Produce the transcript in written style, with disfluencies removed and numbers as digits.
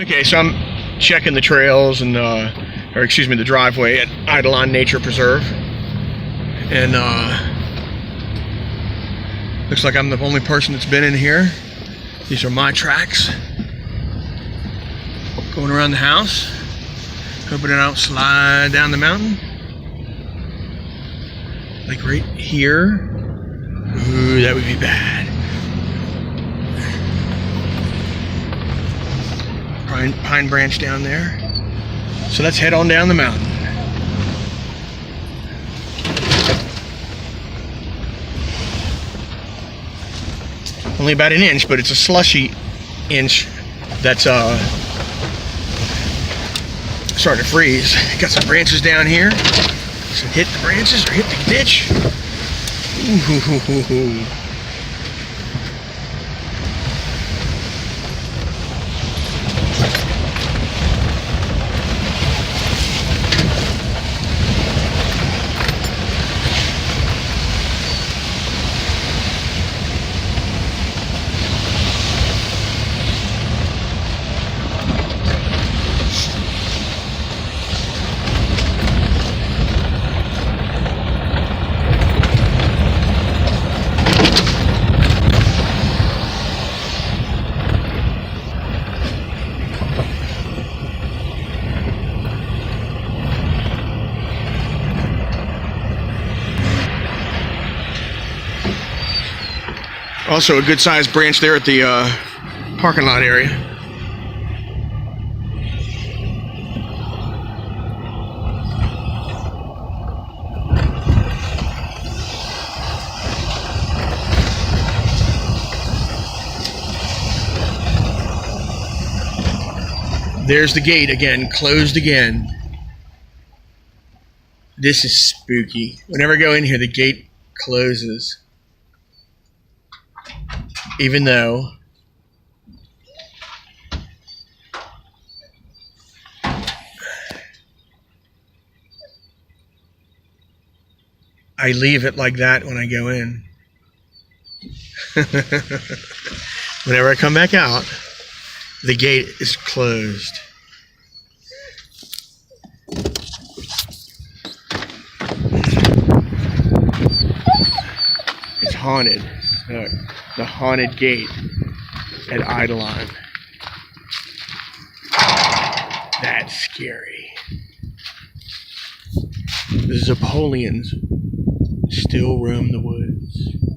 Okay, so I'm checking the trails and, or excuse me, the driveway at Eidolon Nature Preserve, and looks like I'm the only person that's been in here. These are my tracks. Going around the house, hoping I don't slide down the mountain. Like right here. Ooh, that would be bad. Pine branch down there. So let's head on down the mountain. Only about an inch, but it's a slushy inch that's starting to freeze. Got some branches down here. So hit the branches or hit the ditch. Ooh. Also a good sized branch there at the parking lot area. There's the gate again, closed again. This is spooky. Whenever I go in here, the gate closes. Even though I leave it like that when I go in. Whenever I come back out, the gate is closed. It's haunted. Look, the haunted gate at Eidolon. That's scary. The Napoleons still roam the woods.